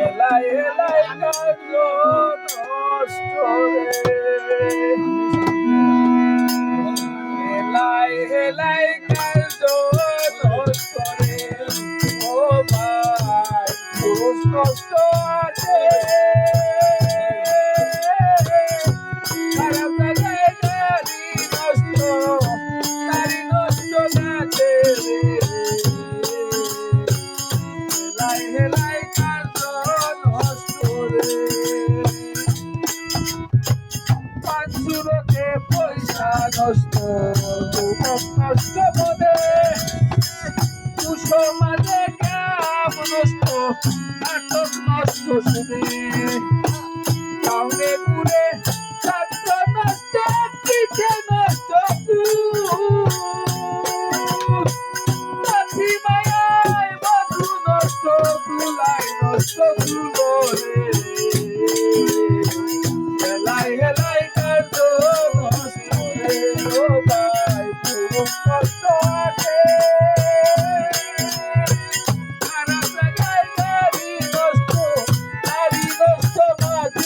এলাই এলাই কার্য নষ্ট রে, এলাই এলাই কার্য নষ্ট রে, ও ভাই পুরুষ নষ্ট আছে, খারাপ জায়গায় নারী নষ্ট আছে রে, এলাই এলাই কার্য নষ্ট রে, পাঁচশোকে পয়সা নষ্ট, যুবক নষ্ট মনে, সমাজে কাম নষ্ট, নাটক নষ্ট শুনে, টাউনে ঘুরে ছাত্র নষ্ট, পিঠে নষ্ট সাথী মায়ায় বধু নষ্ট, তুলাই নষ্ট রে, হেলাই হেলাই কার্য নষ্ট রে, ও ভাই পুরুষ নষ্ট আছে, খারাপ জায়গায় নারী নষ্ট মাত্র,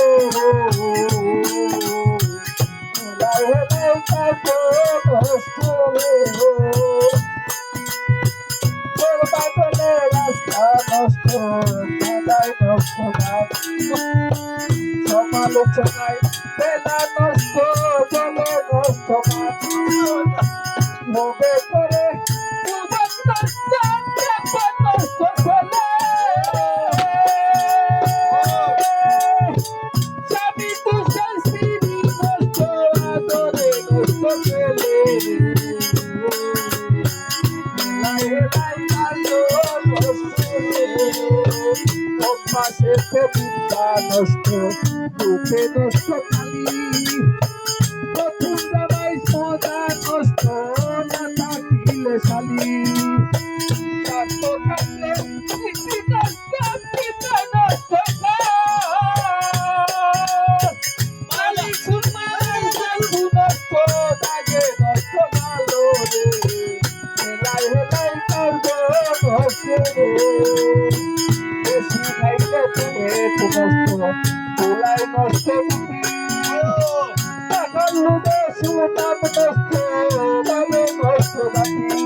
হেলাই হেলাই কার্য নষ্ট রে, বাদলে রাস্তা নষ্ট, কাদায় নষ্ট সমালোচনায় বেলা নষ্ট, জলে নষ্ট ভোগে করে যুবক নষ্ট, ব্যাপক নষ্ট চলে, স্বামী তুষার স্ত্রী নষ্ট, আদরে নষ্ট ছেলে, অভ্যাসেতে বিদ্যা নষ্ট, রূপে নষ্ট খালি, প্রথম জামাই সদা নষ্ট, না থাকিলে শালি, স্বার্থ থাকলে নীতি নষ্ট, পিতা নষ্ট, মালিক সুমাই সাধু নষ্ট, দাগে নষ্ট ভালো রে, হেলাই হেলাই কার্য নষ্ট রে, বেশি খাইলে পেট নষ্ট, তুলাই নষ্ট টাকার লোভে সুনাম নষ্ট, ভাবে নষ্ট বাকি,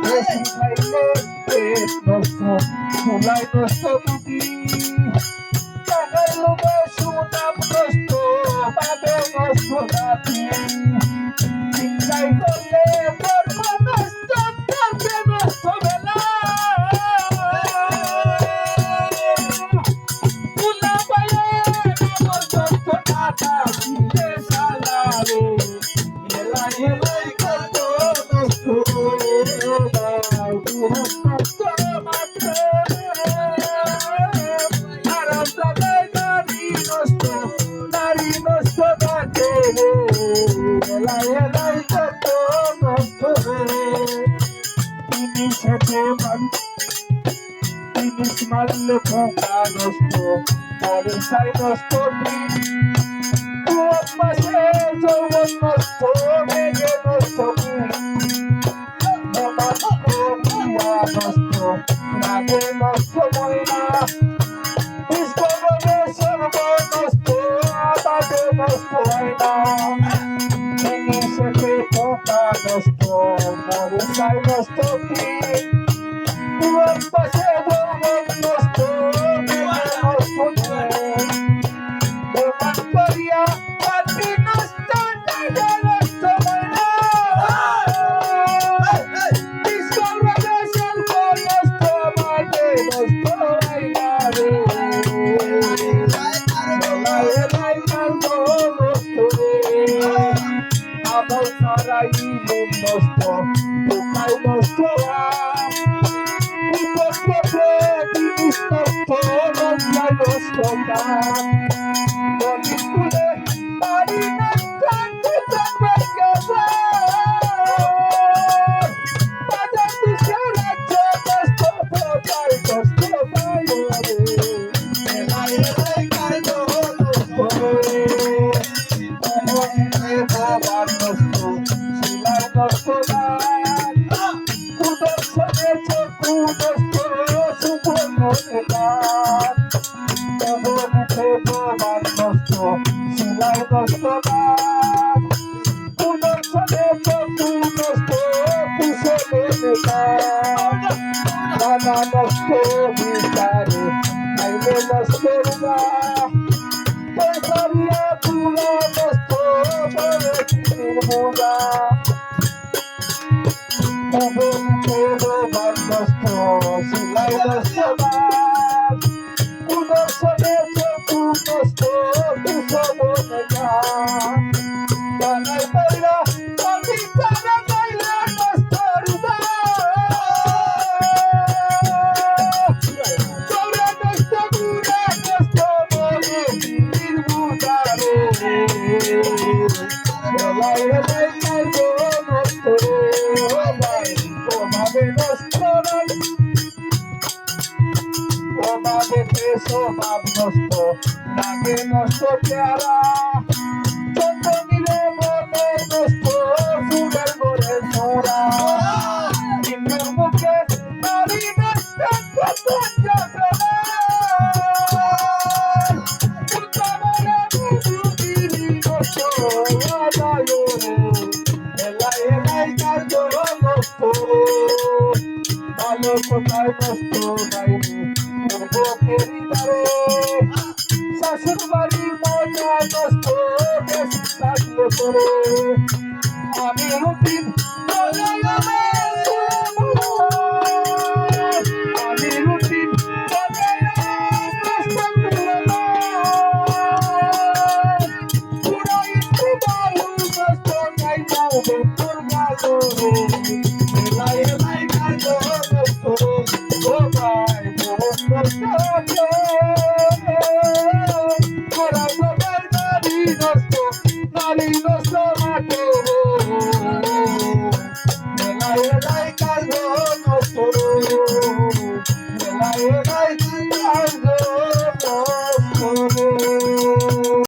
বেশি খাইলে পেট নষ্ট, তুলাই নষ্ট বুদ্ধি, টাকার লোভে সুনাম নষ্ট, ভাবে নষ্ট বাকি, চিন্তাই করলে কর্ম নষ্ট, করবে নষ্ট বেলা, নারী নষ্ট থাকে রে, এলাই এলাই কত নষ্ট রে, জিনিস মারলে পোকা নষ্ট, পয়সায় নষ্ট পাশে যৌবন নষ্ট, মেঘে নষ্ট নষ্ট, রাগে নষ্ট ময়না, বিশ্বরে সর্ব নষ্ট, আবাদে নষ্ট হয় না, জিনিসে পোকা নষ্ট, পয়সায় নষ্ট পাশে যৌবন নষ্ট, মেঘে নষ্ট করিয়া পাতি নষ্ট, নিজে নষ্ট ময়না, বিশ্বরে সর্ব নষ্ট, আবাদে নষ্ট হয় না রে, এলাই এলাই কার্য নষ্ট রে, আবার সারাইলে নষ্ট, পোকায় নষ্ট, জিনিস নষ্ট, লজ্জায় নষ্ট, স্কুলে নারী নষ্ট, বাজার দিশে রাজ্য নষ্ট, প্রজায় কষ্ট পায় রে, এলাই এলাই কার্য নষ্ট রে, ভগবান নষ্ট, শিলায় নষ্ট কুদর্শনে চক্ষু নষ্ট, শুভ মনে গান তবু মুখে প্রমাণ নষ্ট সিলাই নষ্ট গান পুনর্ষণে চক্ষু নষ্ট কুশলে গান নানা নষ্ট বিচারে আইলে নষ্টের গা পেশারিয়া তুলা নষ্ট বলে নির্মূলা তবু মুখে প্রমাণ নষ্ট সিলাই নষ্ট গান পুনর্ষণে চক্ষু নষ্ট কুশলে গান গানাই পাইরা আমি তারা পাইলে নষ্টর তোরা নষ্ট গুণা নষ্ট বলে নির্মুদারে এলাই এলাই কাইবো নষ্ট রে ভাই ওভাবে নষ্ট নাই ওভাবে পেশো ভাব নষ্ট লাগে নষ্ট চেহারা চন্দ্রনীরে বলে নষ্ট সুরের করে সোরা হিন্দুর মুখে নারী নষ্ট কত যন্ত্রণা উত্তমনে বুঝিনি নষ্ট আদায় রে এলাই এলাই কার্য নষ্ট রে ভালো কোথায় নষ্ট গাইনি করবো ফেরি দারে শাশুর বাড়ির মজা নষ্ট বেশি থাকলে করে আমি রুটিন আমি রুটিন পুরো একটু বালু নষ্ট গাই যাবে তোর গালো রে এলাই এলাই গালো নষ্ট রে ও ভাই নষ্ট